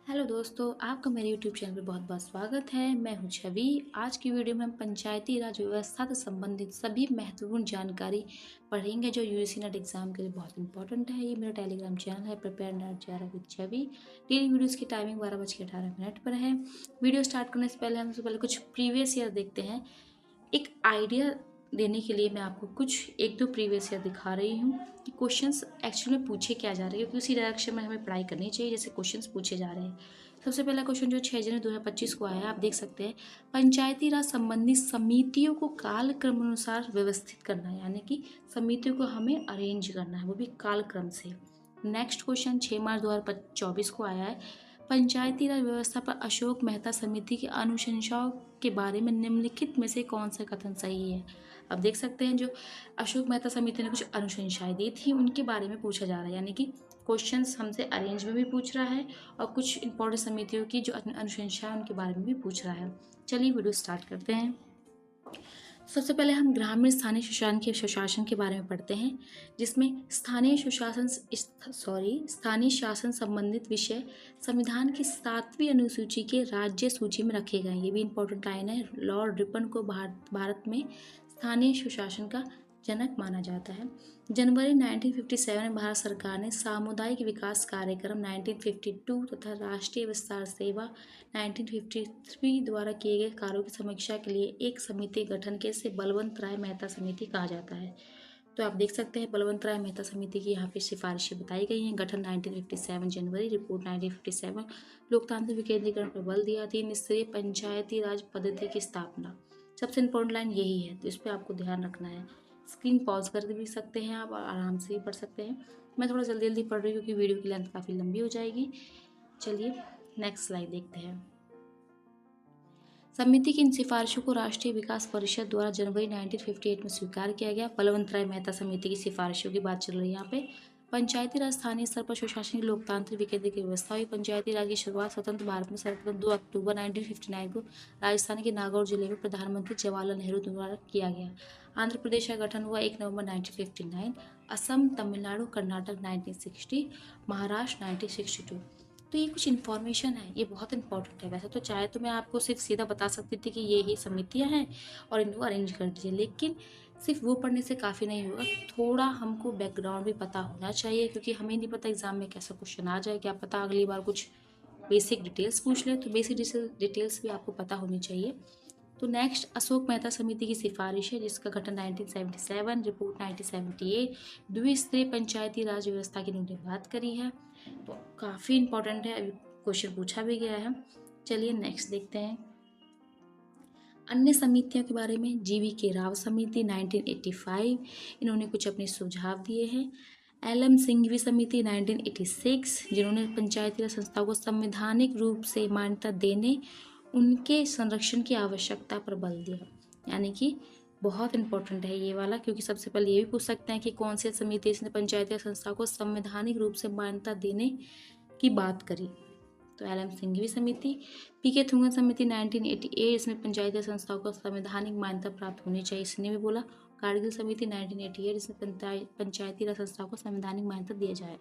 Hello दोस्तों, आपका मेरे यूट्यूब चैनल पे बहुत बहुत स्वागत है। मैं हूं छवि। आज की वीडियो में हम पंचायती राज व्यवस्था से संबंधित सभी महत्वपूर्ण जानकारी पढ़ेंगे जो यूजीसी नेट एग्जाम के लिए बहुत इंपॉर्टेंट है। ये मेरा टेलीग्राम चैनल है prepare net JRF with Chhavi. Daily videos की टाइमिंग 12:18 पर है। वीडियो स्टार्ट करने से पहले हमसे पहले कुछ प्रीवियस ईयर देखते हैं। एक आइडिया देने के लिए मैं आपको कुछ एक दो प्रीवियस ईयर दिखा रही हूँ कि क्वेश्चंस एक्चुअली में पूछे क्या जा रहे हैं, क्योंकि उसी डायरेक्शन में हमें पढ़ाई करनी चाहिए जैसे क्वेश्चंस पूछे जा रहे हैं। सबसे पहला क्वेश्चन जो 6 जनवरी 2025 को आया है, आप देख सकते हैं। पंचायती राज संबंधी समितियों को कालक्रम अनुसार व्यवस्थित करना है, यानी कि समितियों को हमें अरेंज करना है, वो भी कालक्रम से। नेक्स्ट क्वेश्चन 6 मार्च 2024 को आया है। पंचायती राज व्यवस्था पर अशोक मेहता समिति की अनुशंसाओं के बारे में निम्नलिखित में से कौन सा कथन सही है। अब देख सकते हैं जो अशोक मेहता समिति ने कुछ अनुशंसाएं दी थी उनके बारे में पूछा जा रहा है, यानी कि क्वेश्चंस हमसे अरेंज में भी पूछ रहा है और कुछ इंपॉर्टेंट समितियों की जो अनुशंसा है उनके बारे में भी पूछ रहा है। चलिए वीडियो स्टार्ट करते हैं। सबसे पहले हम ग्रामीण स्थानीय सुशासन के बारे में पढ़ते हैं, जिसमें स्थानीय शासन संबंधित विषय संविधान की 7वीं अनुसूची के राज्य सूची में रखे गए हैं। ये भी इंपॉर्टेंट लाइन है। लॉर्ड रिपन को भारत में स्थानीय सुशासन का जनक माना जाता है। जनवरी 1957 में भारत सरकार ने सामुदायिक विकास कार्यक्रम 1952 तथा राष्ट्रीय विस्तार सेवा 1953 द्वारा किए गए कार्यों की समीक्षा के लिए एक समिति गठन के से बलवंत राय मेहता समिति कहा जाता है। तो आप देख सकते हैं बलवंत राय मेहता समिति की यहाँ पे सिफारिशें बताई गई हैं। गठन 1957 जनवरी, रिपोर्ट 1957, लोकतांत्रिक विकेंद्रीकरण पर बल दिया, 3 स्तरीय पंचायती राज पद्धति की स्थापना। सबसे इंपॉर्टेंट लाइन यही है, तो इस पर आपको ध्यान रखना है। स्क्रीन पॉज कर भी सकते हैं आप और आराम से भी पढ़ सकते हैं। मैं थोड़ा जल्दी जल्दी पढ़ रही हूँ क्योंकि वीडियो की लेंथ काफ़ी लंबी हो जाएगी। चलिए नेक्स्ट स्लाइड देखते हैं। समिति की इन सिफारिशों को राष्ट्रीय विकास परिषद द्वारा जनवरी 1958 में स्वीकार किया गया। बलवंत राय मेहता समिति की सिफारिशों की बात चल रही है यहाँ पे। पंचायती राज स्थानीय स्तर पर सुशासन की लोकतांत्रिक विकेंद्रीय की व्यवस्था हुई। पंचायती राज की शुरुआत स्वतंत्र भारत में सर्वप्रथम 2 अक्टूबर 1959 को राजस्थान के नागौर जिले में प्रधानमंत्री जवाहरलाल नेहरू द्वारा किया गया। आंध्र प्रदेश का गठन हुआ 1 नवंबर 1959, असम, तमिलनाडु, कर्नाटक 1960, महाराष्ट्र 1962। तो ये कुछ इन्फॉर्मेशन है, ये बहुत इंपॉर्टेंट है। वैसे तो चाहे तो मैं आपको सिर्फ सीधा बता सकती थी कि ये समितियां हैं और इनको अरेंज कर दीजिए, लेकिन सिर्फ वो पढ़ने से काफ़ी नहीं होगा। थोड़ा हमको बैकग्राउंड भी पता होना चाहिए, क्योंकि हमें नहीं पता एग्जाम में कैसा क्वेश्चन आ जाए। क्या पता अगली बार कुछ बेसिक डिटेल्स पूछ ले, तो बेसिक डिटेल्स भी आपको पता होनी चाहिए। तो नेक्स्ट अशोक मेहता समिति की सिफारिश है, जिसका गठन 1977, रिपोर्ट 1978, द्विस्तरीय पंचायती राज व्यवस्था की उन्होंने बात करी है। तो काफ़ी इंपॉर्टेंट है, अभी क्वेश्चन पूछा भी गया है। चलिए नेक्स्ट देखते हैं। अन्य समितियों के बारे में GV राव समिति 1985, इन्होंने कुछ अपने सुझाव दिए हैं। LM सिंघवी समिति 1986, जिन्होंने पंचायती राज संस्थाओं को संवैधानिक रूप से मान्यता देने, उनके संरक्षण की आवश्यकता पर बल दिया। यानी कि बहुत इंपॉर्टेंट है ये वाला, क्योंकि सबसे पहले ये भी पूछ सकते हैं कि कौन सी समिति इसने पंचायती राज संस्थाओं को संवैधानिक रूप से मान्यता देने की बात करी। तो LM सिंघवी समिति। PK थुंगन समिति 1988, इसमें पंचायती संस्थाओं को संवैधानिक मान्यता प्राप्त होनी चाहिए, इसने भी बोला। कारगिल समिति 1988, इसमें पंचायती राज संस्थाओं को संवैधानिक मान्यता दिया जाए,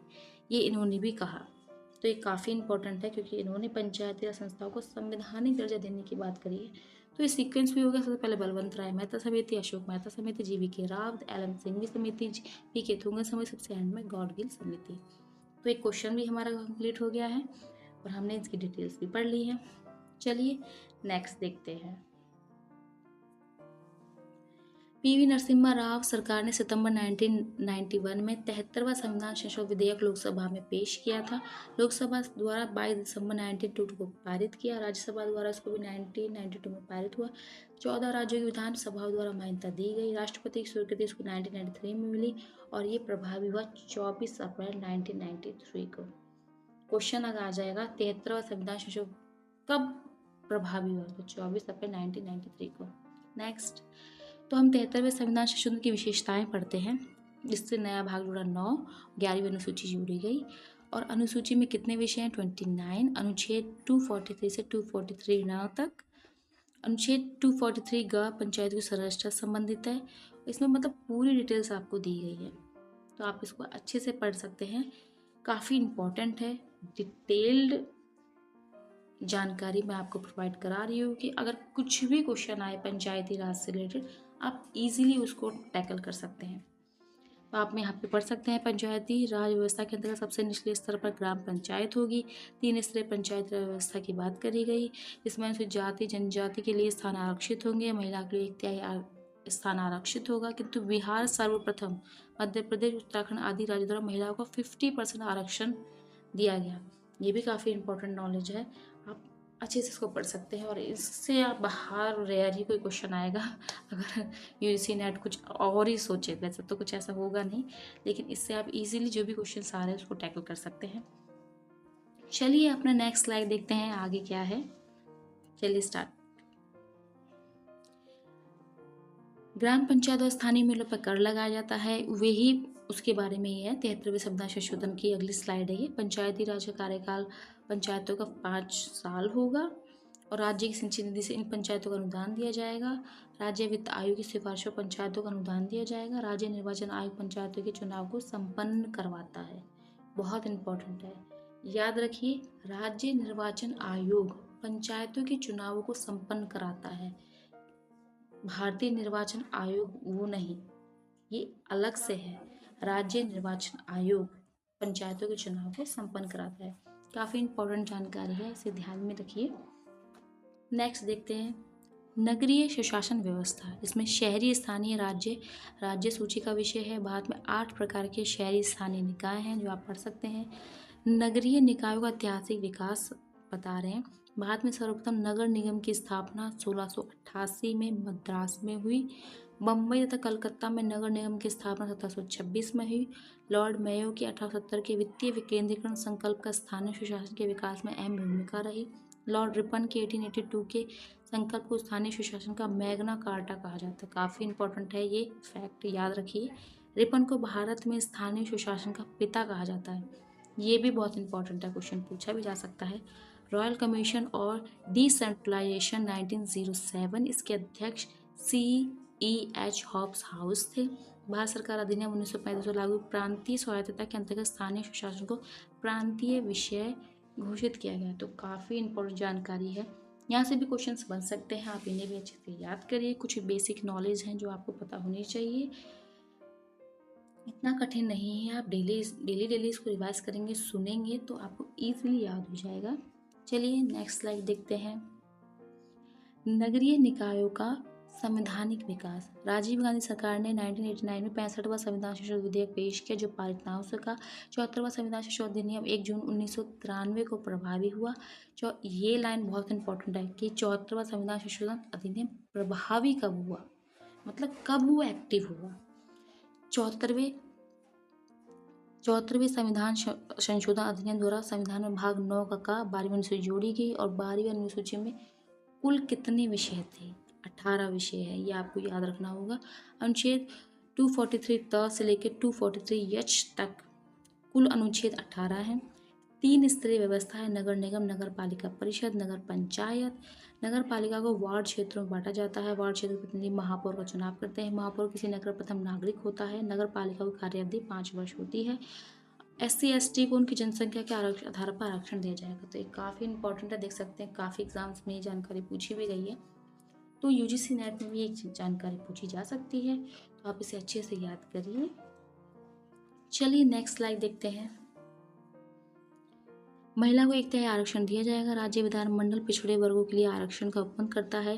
ये इन्होंने भी कहा। तो ये काफ़ी इंपॉर्टेंट है, क्योंकि इन्होंने पंचायती राज संस्थाओं को संवैधानिक दर्जा देने की बात करी है। तो ये सीक्वेंस भी होगा। सबसे पहले बलवंत राय मेहता समिति, अशोक मेहता समिति, GV राव, LM सिंघवी समिति, PK थुंगन समिति, सबसे एंड में गॉडगिल समिति। तो एक क्वेश्चन भी हमारा कंप्लीट हो गया है और हमने इसकी डिटेल्स भी पढ़ ली है। चलिए नेक्स्ट देखते हैं। PV नरसिम्हा राव सरकार ने सितंबर 1991 में 73वां संविधान संशोधन विधेयक लोकसभा में पेश किया था। लोकसभा द्वारा 22 दिसंबर 1992 को पारित किया। राज्यसभा द्वारा इसको भी 1992 में पारित हुआ। 14 राज्यों की विधानसभाओं द्वारा मान्यता दी गई। राष्ट्रपति की स्वीकृति इसको 1993 में मिली और ये प्रभावी हुआ 24 अप्रैल 1993 को। क्वेश्चन आ जाएगा 73वां संविधान संशोधन कब प्रभावी हुआ, तो 24 अप्रैल 1993 को। नेक्स्ट, तो हम 73वें संविधान संशोधन की विशेषताएं पढ़ते हैं, जिससे नया भाग जुड़ा 9, 11वीं अनुसूची जुड़ी गई और अनुसूची में कितने विषय हैं 29। अनुच्छेद 243 से 243 तक। अनुच्छेद 243 पंचायत की संरचना संबंधित है। इसमें मतलब पूरी डिटेल्स आपको दी गई है, तो आप इसको अच्छे से पढ़ सकते हैं। काफ़ी इम्पोर्टेंट है, डिटेल्ड जानकारी मैं आपको प्रोवाइड करा रही हूँ कि अगर कुछ भी क्वेश्चन आए पंचायती राज से रिलेटेड, आप इजीली उसको टैकल कर सकते हैं। तो आप यहाँ पे पढ़ सकते हैं, पंचायती राज व्यवस्था के अंतर्गत सबसे निचले स्तर पर ग्राम पंचायत होगी। 3 स्तरीय पंचायत राज व्यवस्था की बात करी गई। इसमें अनुसूचित जाति जनजाति के लिए स्थान आरक्षित होंगे, महिला के लिए 1/3 स्थान आरक्षित होगा, किंतु बिहार सर्वप्रथम, मध्य प्रदेश, उत्तराखंड आदि राज्यों द्वारा महिलाओं को 50% आरक्षण दिया गया। ये भी काफ़ी इंपॉर्टेंट नॉलेज है, आप अच्छे से इसको पढ़ सकते हैं और इससे आप बाहर रेयर ही कोई क्वेश्चन आएगा अगर यूजीसी नेट कुछ और ही सोचे। वैसे तो कुछ ऐसा होगा नहीं, लेकिन इससे आप इजीली जो भी क्वेश्चन आ रहे हैं उसको टैकल कर सकते हैं। चलिए अपना नेक्स्ट स्लाइड देखते हैं आगे क्या है। चलिए स्टार्ट। ग्राम पंचायत और स्थानीय मूल्यों पर कर लगाया जाता है, वही उसके बारे में ही है। 73वें संविधान संशोधन की अगली स्लाइड है ये। पंचायती राज का कार्यकाल पंचायतों का 5 साल होगा और राज्य की सिंचाई निधि से इन पंचायतों का अनुदान दिया जाएगा। राज्य वित्त आयोग की सिफारिशों पर पंचायतों का अनुदान दिया जाएगा। राज्य निर्वाचन आयोग पंचायतों के चुनाव को संपन्न करवाता है। बहुत इंपॉर्टेंट है, याद रखिए, राज्य निर्वाचन आयोग पंचायतों के चुनावों को संपन्न कराता है। भारतीय निर्वाचन आयोग वो नहीं, ये अलग से है। राज्य निर्वाचन आयोग पंचायतों के चुनाव को संपन्न कराता है। काफ़ी इंपॉर्टेंट जानकारी है, इसे ध्यान में रखिए। नेक्स्ट देखते हैं नगरीय सुशासन व्यवस्था। इसमें शहरी स्थानीय राज्य सूची का विषय है। भारत में 8 प्रकार के शहरी स्थानीय निकाय हैं जो आप पढ़ सकते हैं। नगरीय निकायों का ऐतिहासिक विकास बता रहे हैं। भारत में सर्वप्रथम नगर निगम की स्थापना 1688 में मद्रास में हुई। बम्बई तथा कलकत्ता में नगर निगम की स्थापना 1726 में हुई। लॉर्ड मेयो की 1870 के वित्तीय विकेंद्रीकरण संकल्प का स्थानीय सुशासन के विकास में अहम भूमिका रही। लॉर्ड रिपन के 1882 के संकल्प को स्थानीय सुशासन का मैग्ना कार्टा कहा जाता है। काफ़ी इंपॉर्टेंट है ये फैक्ट, याद रखिए। रिपन को भारत में स्थानीय सुशासन का पिता कहा जाता है। ये भी बहुत इंपॉर्टेंट है, क्वेश्चन पूछा भी जा सकता है। रॉयल कमीशन और डिसेंट्रलाइजेशन 1907, इसके अध्यक्ष CEH हॉब्स हाउस थे। भारत सरकार अधिनियम 1935 लागू प्रांतीय स्वायत्तता के अंतर्गत स्थानीय सुशासन को प्रांतीय विषय घोषित किया गया। तो काफ़ी इंपॉर्टेंट जानकारी है, यहाँ से भी क्वेश्चंस बन सकते हैं, आप इन्हें भी अच्छे से याद करिए। कुछ बेसिक नॉलेज हैं जो आपको पता होनी चाहिए, इतना कठिन नहीं है। आप डेली इसको रिवाइज करेंगे, सुनेंगे तो आपको ईजिली याद हो जाएगा। चलिए नेक्स्ट स्लाइड देखते हैं। नगरीय निकायों का संवैधानिक विकास। राजीव गांधी सरकार ने 1989 में 65वां संविधान संशोधन विधेयक पेश किया जो पारित ना हो सका। 74वां संविधान संशोधन अधिनियम 1 जून 1993 को प्रभावी हुआ। ये लाइन बहुत इंपॉर्टेंट है कि 74वां संविधान संशोधन अधिनियम प्रभावी कब हुआ, मतलब कब वो एक्टिव हुआ। 74वें संविधान संशोधन अधिनियम द्वारा संविधान में भाग 9 का 12वीं अनुसूची जोड़ी गई और 12वीं अनुसूची में कुल कितने विषय थे? 18 विषय है, ये आपको याद रखना होगा। अनुच्छेद 243 त से लेकर 243 H तक कुल अनुच्छेद 18 हैं। 3 स्तरीय व्यवस्था है, नगर निगम, नगर पालिका परिषद, नगर पंचायत। नगर पालिका को वार्ड क्षेत्रों में बांटा जाता है। वार्ड क्षेत्र प्रतिनिधि महापौर का चुनाव करते हैं। महापौर किसी नगर प्रथम नागरिक होता है। नगर पालिका की कार्य अवधि 5 वर्ष होती है। SC ST को उनकी जनसंख्या के आधार पर आरक्षण दिया जाएगा। तो ये काफ़ी इंपॉर्टेंट है, देख सकते हैं काफ़ी एग्जाम्स में ये जानकारी पूछी भी गई है। तो UGC नेट में भी एक जानकारी पूछी जा सकती है, तो आप इसे अच्छे से याद करिए। चलिए नेक्स्ट स्लाइड देखते हैं। महिला को 1/3 आरक्षण दिया जाएगा। राज्य विधानमंडल पिछड़े वर्गों के लिए आरक्षण का उपबंध करता है।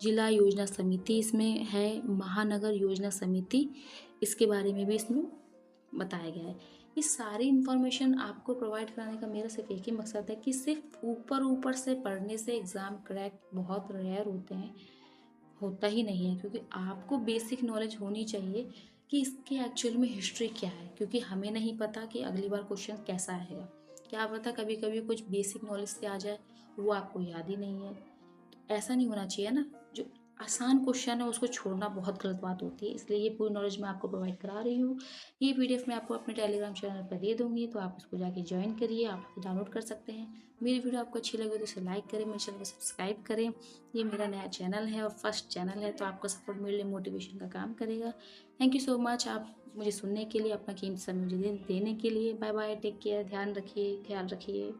जिला योजना समिति इसमें है, महानगर योजना समिति, इसके बारे में भी इसमें बताया गया है। ये सारी इन्फॉर्मेशन आपको प्रोवाइड कराने का मेरा सिर्फ एक ही मकसद है कि सिर्फ ऊपर से पढ़ने से एग्ज़ाम क्रैक बहुत रेयर होते हैं, होता ही नहीं है, क्योंकि आपको बेसिक नॉलेज होनी चाहिए कि इसके एक्चुअल में हिस्ट्री क्या है, क्योंकि हमें नहीं पता कि अगली बार क्वेश्चन कैसा आएगा। क्या पता कभी कभी कुछ बेसिक नॉलेज से आ जाए, वो आपको याद ही नहीं है। तो ऐसा नहीं होना चाहिए ना, जो आसान क्वेश्चन है उसको छोड़ना बहुत गलत बात होती है। इसलिए ये पूरी नॉलेज मैं आपको प्रोवाइड करा रही हूँ। ये PDF मैं आपको अपने टेलीग्राम चैनल पर दे दूँगी, तो आप इसको जाके ज्वाइन करिए, आप डाउनलोड कर सकते हैं। मेरी वीडियो आपको अच्छी लगे तो इसे लाइक करें, मेरे चैनल को सब्सक्राइब करें। ये मेरा नया चैनल है और फर्स्ट चैनल है, तो आपका सपोर्ट मेरे लिए मोटिवेशन का काम करेगा। थैंक यू सो मच आप मुझे सुनने के लिए, अपना कीमती समय मुझे देने के लिए। बाय बाय, टेक केयर, ध्यान रखिए, ख्याल रखिए।